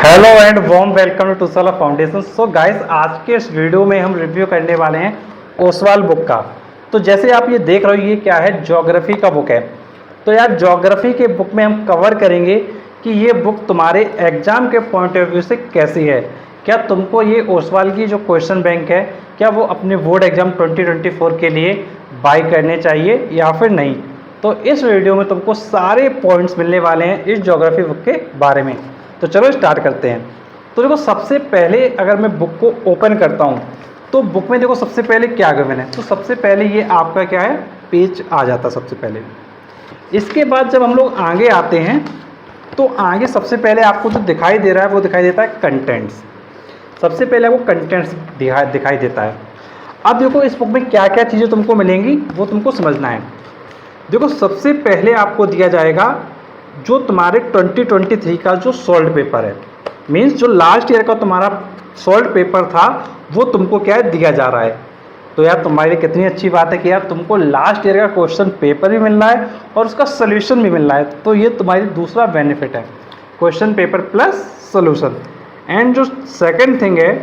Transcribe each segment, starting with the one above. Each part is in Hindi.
Hello and warm welcome to टूसला फाउंडेशन। सो गाइस, आज के इस वीडियो में हम रिव्यू करने वाले हैं ओसवाल बुक का। तो जैसे आप ये देख रहे हो, ये क्या है, ज्योग्राफी का बुक है। तो यार, ज्योग्राफी के बुक में हम कवर करेंगे कि ये बुक तुम्हारे एग्जाम के पॉइंट ऑफ व्यू से कैसी है। क्या तुमको ये ओसवाल की जो क्वेश्चन बैंक है, क्या वो अपने बोर्ड एग्जाम 2024 के लिए बाई करने चाहिए या फिर नहीं। तो इस वीडियो में तुमको सारे पॉइंट्स मिलने वाले हैं इस ज्योग्राफी बुक के बारे में। तो चलो स्टार्ट करते हैं। तो देखो, सबसे पहले अगर मैं बुक को ओपन करता हूँ तो बुक में देखो सबसे पहले क्या गिवन है। तो सबसे पहले ये आपका क्या है, पेज आ जाता सबसे पहले। इसके बाद जब हम लोग आगे आते हैं तो आगे सबसे पहले आपको जो दिखाई दे रहा है वो दिखाई देता है कंटेंट्स। सबसे पहले वो कंटेंट्स दिखाई देता है। अब देखो, इस बुक में क्या क्या चीज़ें तुमको मिलेंगी वो तुमको समझना है। देखो, सबसे पहले आपको दिया जाएगा जो तुम्हारे 2023 का जो सॉल्व पेपर है, मीन्स जो लास्ट ईयर का तुम्हारा सॉल्व पेपर था वो तुमको क्या है, दिया जा रहा है। तो यार, तुम्हारे लिए कितनी अच्छी बात है कि यार तुमको लास्ट ईयर का क्वेश्चन पेपर भी मिल रहा है और उसका सोल्यूशन भी मिल रहा है। तो ये तुम्हारी दूसरा बेनिफिट है, question paper plus solution. And जो सेकंड थिंग है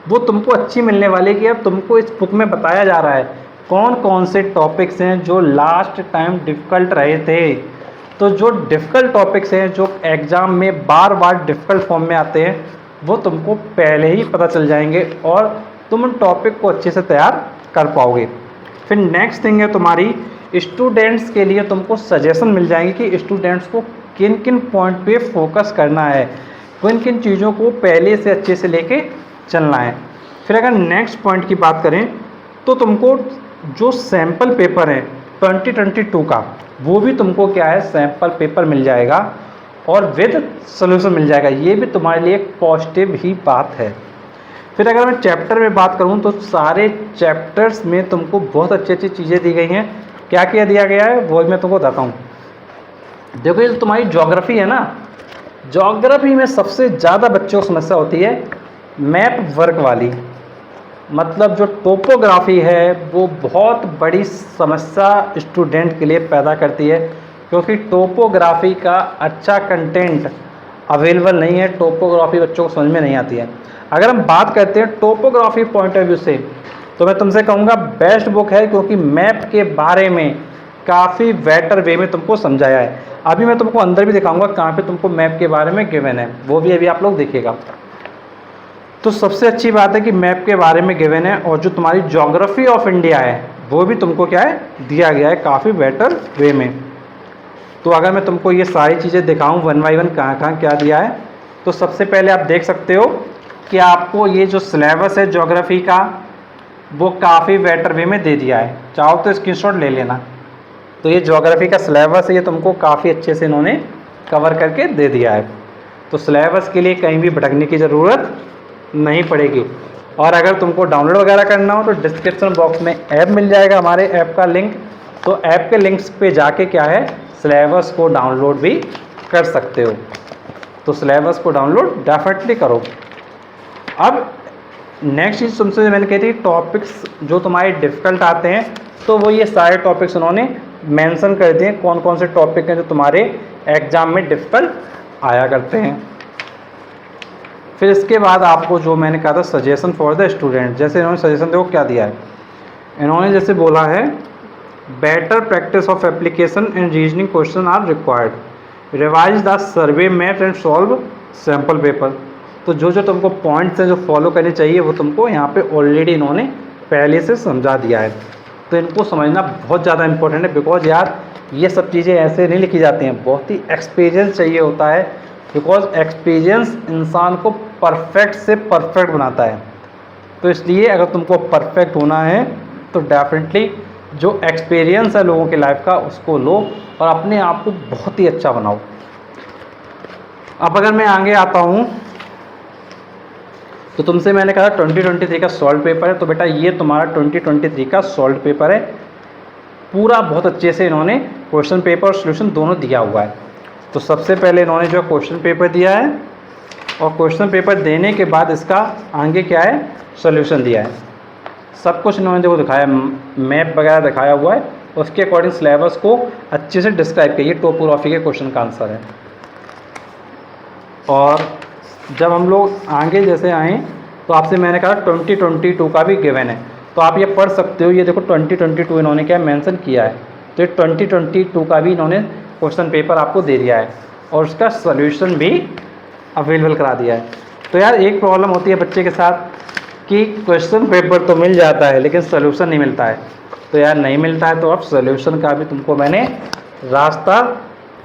वो तुमको अच्छी मिलने वाली है कि यार तुमको इस बुक में बताया जा रहा है कौन कौन से टॉपिक्स हैं जो लास्ट टाइम डिफ़िकल्ट रहे थे। तो जो डिफ़िकल्ट टॉपिक्स हैं जो एग्ज़ाम में बार बार डिफ़िकल्ट फॉर्म में आते हैं वो तुमको पहले ही पता चल जाएंगे और तुम उन टॉपिक को अच्छे से तैयार कर पाओगे। फिर नेक्स्ट थिंग है तुम्हारी स्टूडेंट्स के लिए तुमको सजेशन मिल जाएंगे कि स्टूडेंट्स को किन किन पॉइंट पे फोकस करना है, किन किन चीज़ों को पहले से अच्छे से लेके चलना है। फिर अगर नेक्स्ट पॉइंट की बात करें तो तुमको जो सैम्पल पेपर है 2022 का वो भी तुमको क्या है, सैम्पल पेपर मिल जाएगा और विद सोल्यूशन मिल जाएगा। ये भी तुम्हारे लिए एक पॉजिटिव ही बात है। फिर अगर मैं चैप्टर में बात करूं तो सारे चैप्टर्स में तुमको बहुत अच्छी अच्छी चीज़ें दी गई हैं। क्या क्या दिया गया है वो मैं तुमको बताता हूँ। देखो, ये तुम्हारी ज्योग्राफी है ना, ज्योग्राफी में सबसे ज़्यादा बच्चों को समस्या होती है मैप वर्क वाली। मतलब जो टोपोग्राफी है वो बहुत बड़ी समस्या स्टूडेंट के लिए पैदा करती है, क्योंकि टोपोग्राफी का अच्छा कंटेंट अवेलेबल नहीं है। टोपोग्राफी बच्चों को समझ में नहीं आती है। अगर हम बात करते हैं टोपोग्राफी पॉइंट ऑफ व्यू से तो मैं तुमसे कहूँगा बेस्ट बुक है, क्योंकि मैप के बारे में काफ़ी बेटर वे में तुमको समझाया है। अभी मैं तुमको अंदर भी दिखाऊंगा कहाँ पे तुमको मैप के बारे में गिवन है, वो भी अभी आप लोग देखिएगा। तो सबसे अच्छी बात है कि मैप के बारे में गिवन है और जो तुम्हारी ज्योग्राफी ऑफ इंडिया है वो भी तुमको क्या है, दिया गया है काफ़ी बेटर वे में। तो अगर मैं तुमको ये सारी चीज़ें दिखाऊं वन बाई वन कहाँ कहाँ क्या दिया है, तो सबसे पहले आप देख सकते हो कि आपको ये जो सिलेबस है ज्योग्राफी का वो काफ़ी बेटर वे में दे दिया है। चाहो तो स्क्रीनशॉट ले लेना। तो ये ज्योग्राफी का सिलेबस है, ये तुमको काफ़ी अच्छे से इन्होंने कवर करके दे दिया है। तो सिलेबस के लिए कहीं भी भटकने की ज़रूरत नहीं पड़ेगी। और अगर तुमको डाउनलोड वगैरह करना हो तो डिस्क्रिप्शन बॉक्स में ऐप मिल जाएगा, हमारे ऐप का लिंक। तो ऐप के लिंक्स पे जाके क्या है, सिलेबस को डाउनलोड भी कर सकते हो। तो सिलेबस को डाउनलोड डेफिनेटली करो। अब नेक्स्ट चीज़ तुमसे मैंने कही थी, टॉपिक्स जो तुम्हारे डिफ़िकल्ट आते हैं तो वो ये सारे टॉपिक्स उन्होंने मेंशन कर दिए कौन कौन से टॉपिक हैं जो तुम्हारे एग्ज़ाम में डिफ़िकल्ट आया करते हैं। फिर इसके बाद आपको जो मैंने कहा था सजेशन फॉर द स्टूडेंट, जैसे इन्होंने सजेशन देखो क्या दिया है। इन्होंने जैसे बोला है, better practice of application and reasoning question are required, revise the survey math and solve sample paper. तो जो जो तुमको पॉइंट्स हैं जो फॉलो करने चाहिए वो तुमको यहाँ पे ऑलरेडी इन्होंने पहले से समझा दिया है। तो इनको समझना बहुत ज़्यादा इंपॉर्टेंट है, बिकॉज यार ये सब चीज़ें ऐसे नहीं लिखी जाती हैं, बहुत ही एक्सपीरियंस चाहिए होता है। बिकॉज एक्सपीरियंस इंसान को परफेक्ट से परफेक्ट बनाता है। तो इसलिए अगर तुमको परफेक्ट होना है तो डेफिनेटली जो एक्सपीरियंस है लोगों की लाइफ का उसको लो और अपने आप को बहुत ही अच्छा बनाओ। अब अगर मैं आगे आता हूँ तो तुमसे मैंने कहा 2023 का सॉल्व पेपर है। तो बेटा ये तुम्हारा 2023 का सॉल्व पेपर है, पूरा बहुत अच्छे से इन्होंने क्वेश्चन पेपर और सोल्यूशन दोनों दिया हुआ है। तो सबसे पहले इन्होंने जो क्वेश्चन पेपर दिया है और क्वेश्चन पेपर देने के बाद इसका आगे क्या है, सोल्यूशन दिया है। सब कुछ इन्होंने देखो दिखाया, मैप वगैरह दिखाया हुआ है, उसके अकॉर्डिंग सिलेबस को अच्छे से डिस्क्राइब किया। ये टोपोग्राफी के क्वेश्चन का आंसर है। और जब हम लोग आगे जैसे आए तो आपसे मैंने कहा 2022 का भी गिवन है, तो आप ये पढ़ सकते हो। ये देखो 2022 इन्होंने क्या मेंशन किया है, तो ये 2022 का भी इन्होंने क्वेश्चन पेपर आपको दे दिया है और उसका सॉल्यूशन भी अवेलेबल करा दिया है। तो यार एक प्रॉब्लम होती है बच्चे के साथ कि क्वेश्चन पेपर तो मिल जाता है लेकिन सोल्यूशन नहीं मिलता है। तो यार नहीं मिलता है तो अब सोल्यूशन का भी तुमको मैंने रास्ता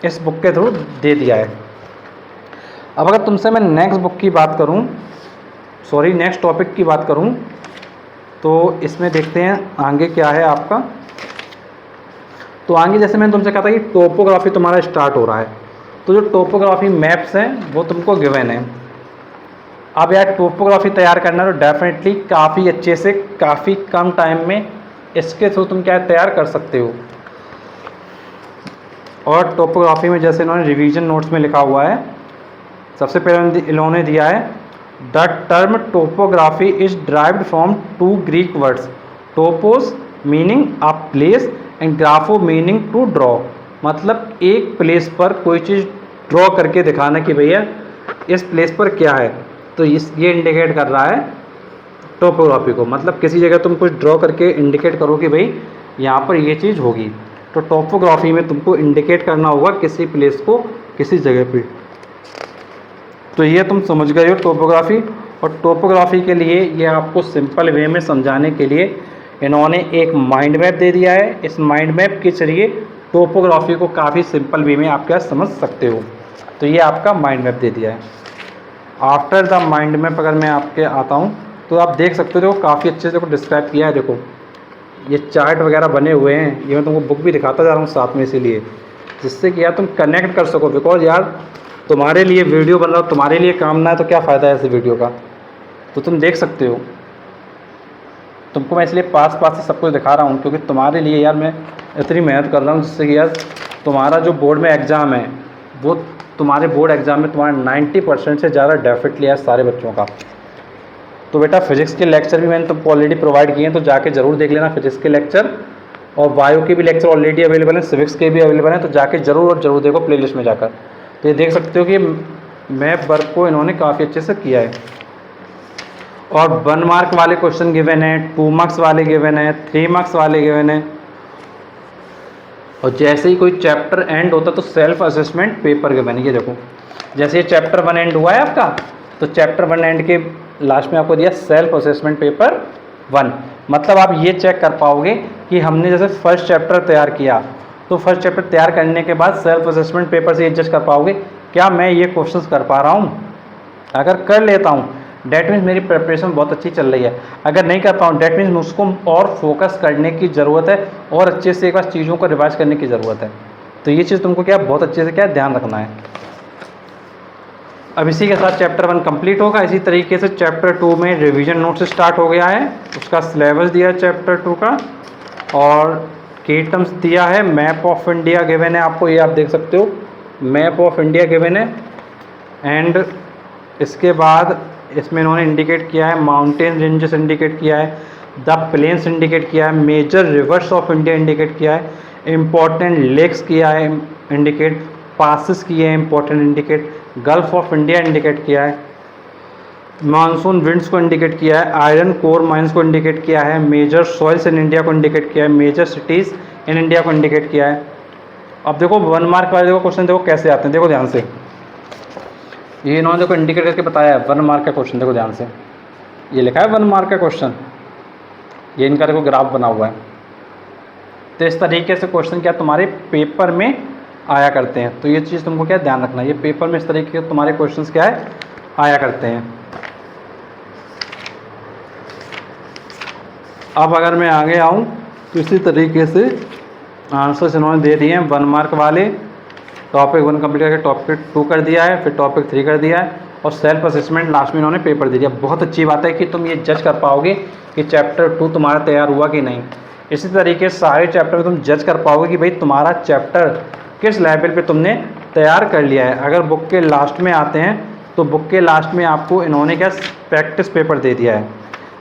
इस बुक के थ्रू दे दिया है। अब अगर तुमसे मैं नेक्स्ट बुक की बात करूं, सॉरी नेक्स्ट टॉपिक की बात करूं, तो इसमें देखते हैं आगे क्या है आपका। तो आगे जैसे मैंने तुमसे कहा था कि टोपोग्राफी तुम्हारा स्टार्ट हो रहा है, तो जो टोपोग्राफी मैप्स हैं वो तुमको गिवन है। अब यार टोपोग्राफी तैयार करना तो डेफिनेटली काफ़ी अच्छे से काफ़ी कम टाइम में इसके थ्रू तुम क्या तैयार कर सकते हो। और टोपोग्राफी में जैसे इन्होंने रिवीजन नोट्स में लिखा हुआ है, सबसे पहले इन्होंने दिया है the term topography is derived from 2 Greek words, topos meaning a place and grapho meaning to draw. मतलब एक प्लेस पर कोई चीज़ ड्रॉ करके दिखाना कि भैया इस प्लेस पर क्या है, तो ये इंडिकेट कर रहा है टोपोग्राफी को। मतलब किसी जगह तुम कुछ ड्रॉ करके इंडिकेट करो कि भाई यहाँ पर ये चीज़ होगी, तो टोपोग्राफी में तुमको इंडिकेट करना होगा किसी प्लेस को किसी जगह पे। तो ये तुम समझ गए हो टोपोग्राफी। और टोपोग्राफी के लिए ये आपको सिंपल वे में समझाने के लिए इन्होंने एक माइंड मैप दे दिया है। इस माइंड मैप के जरिए टोपोग्राफी को काफ़ी सिंपल वे में आप क्या समझ सकते हो। तो ये आपका माइंड मैप दे दिया है। आफ्टर द माइंड मैप अगर मैं आपके आता हूँ तो आप देख सकते हो काफ़ी अच्छे से डिस्क्राइब किया है। देखो ये चार्ट वगैरह बने हुए हैं, ये मैं तुमको बुक भी दिखाता जा रहा हूँ साथ में, इसीलिए जिससे कि यार तुम कनेक्ट कर सको। बिकॉज यार तुम्हारे लिए वीडियो बन रहा हो, तुम्हारे लिए काम ना है तो क्या फ़ायदा है ऐसे वीडियो का। तो तुम देख सकते हो, तुमको मैं इसलिए पास से सब कुछ दिखा रहा हूँ क्योंकि तुम्हारे लिए यार मैं इतनी मेहनत कर रहा हूँ जिससे कि यार तुम्हारा जो बोर्ड में एग्ज़ाम है वो तुम्हारे बोर्ड एग्ज़ाम में तुम्हारा 90% से ज़्यादा डेफिनेटली है सारे बच्चों का। तो बेटा फिजिक्स के लेक्चर भी मैंने तुमको ऑलरेडी प्रोवाइड किए हैं, तो जाके ज़रूर देख लेना फिजिक्स के लेक्चर। और बायो के भी लेक्चर ऑलरेडी अवेलेबल हैं, सिविक्स के भी अवेलेबल हैं, तो जाके ज़रूर और ज़रूर देखो प्लेलिस्ट में जाकर। तो ये देख सकते हो कि मैप वर्क को इन्होंने काफ़ी अच्छे से किया है। और 1 मार्क वाले क्वेश्चन गिवन है, 2 मार्क्स वाले गिवन है, 3 मार्क्स वाले गिवन है। और जैसे ही कोई चैप्टर एंड होता तो सेल्फ असेसमेंट पेपर गिवन है। ये देखो जैसे ये चैप्टर 1 एंड हुआ है आपका, तो चैप्टर 1 एंड के लास्ट में आपको दिया सेल्फ असेसमेंट पेपर 1। मतलब आप ये चेक कर पाओगे कि हमने जैसे फर्स्ट चैप्टर तैयार किया, तो फर्स्ट चैप्टर तैयार करने के बाद सेल्फ असेसमेंट पेपर से ये जज कर पाओगे क्या मैं ये क्वेश्चंस कर पा रहा हूँ। अगर कर लेता हूँ डैट मीन्स मेरी प्रिपरेशन बहुत अच्छी चल रही है। अगर नहीं कर पाऊँ डैट मीन्स उसको और फोकस करने की ज़रूरत है और अच्छे से एक बार चीज़ों को रिवाइज करने की ज़रूरत है। तो ये चीज़ तुमको क्या बहुत अच्छे से क्या ध्यान रखना है। अब इसी के साथ चैप्टर 1 कंप्लीट होगा। इसी तरीके से चैप्टर 2 में रिवीजन नोट से स्टार्ट हो गया है, उसका सिलेबस दिया है चैप्टर 2 का, और की टर्म्स दिया है। मैप ऑफ इंडिया गिवन है आपको, ये आप देख सकते हो मैप ऑफ इंडिया गिवन है। एंड इसके बाद इसमें इन्होंने इंडिकेट किया है माउंटेन रेंजेस इंडिकेट किया है, द प्लेन्स इंडिकेट किया है, major rivers of India indicate किया है, इम्पॉर्टेंट लेक्स किया है इंडिकेट, पासिस किए हैं important indicate, gulf of India indicate किया है, मानसून विंड्स को इंडिकेट किया है, आयरन कोर माइंस को इंडिकेट किया है, मेजर सॉइल्स इन इंडिया को इंडिकेट किया है, मेजर सिटीज़ इन इंडिया को इंडिकेट किया है। अब देखो 1 मार्क वाले देखो क्वेश्चन देखो कैसे आते हैं, देखो ध्यान से। ये इन्होंने देखो इंडिकेट करके बताया है 1 मार्क का क्वेश्चन, देखो ध्यान से ये लिखा है 1 मार्क का क्वेश्चन, ये इनका देखो ग्राफ बना हुआ है। तो इस तरीके से क्वेश्चन क्या तुम्हारे पेपर में आया करते हैं। तो ये चीज़ तुमको क्या ध्यान रखना है, ये पेपर में इस तरीके के तुम्हारे क्वेश्चंस क्या है आया करते हैं। अब अगर मैं आगे आऊँ तो इसी तरीके से आंसर्स इन्होंने दे दिए हैं 1 मार्क वाले। टॉपिक 1 कंप्लीट करके टॉपिक 2 कर दिया है, फिर टॉपिक 3 कर दिया है, और सेल्फ असेसमेंट लास्ट में इन्होंने पेपर दे दिया। बहुत अच्छी बात है कि तुम ये जज कर पाओगे कि चैप्टर 2 तुम्हारा तैयार हुआ कि नहीं। इसी तरीके से सारे चैप्टर में तुम जज कर पाओगे कि भाई तुम्हारा चैप्टर किस लेवल पे तुमने तैयार कर लिया है। अगर बुक के लास्ट में आते हैं तो बुक के लास्ट में आपको इन्होंने क्या प्रैक्टिस पेपर दे दिया है।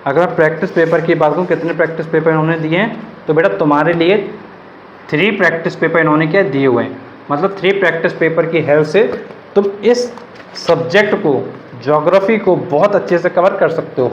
अगर मैं प्रैक्टिस पेपर की बात करूँ कितने प्रैक्टिस पेपर इन्होंने दिए हैं, तो बेटा तुम्हारे लिए 3 प्रैक्टिस पेपर इन्होंने क्या दिए हुए हैं। मतलब 3 प्रैक्टिस पेपर की हेल्प से तुम इस सब्जेक्ट को ज्योग्राफी को बहुत अच्छे से कवर कर सकते हो।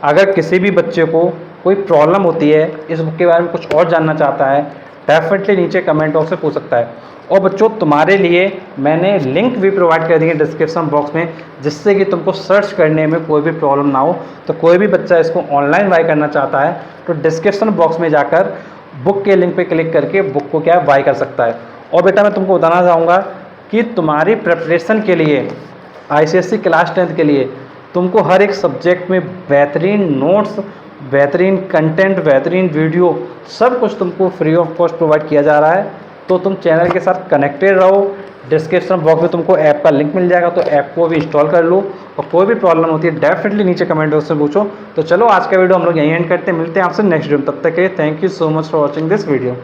अगर किसी भी बच्चे को कोई प्रॉब्लम होती है, इस बुक के बारे में कुछ और जानना चाहता है, डेफिनेटली नीचे कमेंट बॉक्स में पूछ सकता है। और बच्चों, तुम्हारे लिए मैंने लिंक भी प्रोवाइड कर दिए डिस्क्रिप्शन बॉक्स में, जिससे कि तुमको सर्च करने में कोई भी प्रॉब्लम ना हो। तो कोई भी बच्चा इसको ऑनलाइन बाय करना चाहता है तो डिस्क्रिप्शन बॉक्स में जाकर बुक के लिंक पे क्लिक करके बुक को क्या बाय कर सकता है। और बेटा, मैं तुमको बताना चाहूँगा कि तुम्हारी प्रिपरेशन के लिए, ICSE क्लास 10th के लिए तुमको हर एक सब्जेक्ट में बेहतरीन नोट्स, बेहतरीन कंटेंट, बेहतरीन वीडियो, सब कुछ तुमको फ्री ऑफ कॉस्ट प्रोवाइड किया जा रहा है। तो तुम चैनल के साथ कनेक्टेड रहो। डिस्क्रिप्शन बॉक्स में तुमको ऐप का लिंक मिल जाएगा, तो ऐप को भी इंस्टॉल कर लो। और कोई भी प्रॉब्लम होती है डेफिनेटली नीचे कमेंट बॉक्स में पूछो। तो चलो, आज का वीडियो हम लोग यहीं एंड करते हैं। मिलते हैं आपसे नेक्स्ट वीडियो में। तब तक के लिए thank you so much for watching this video.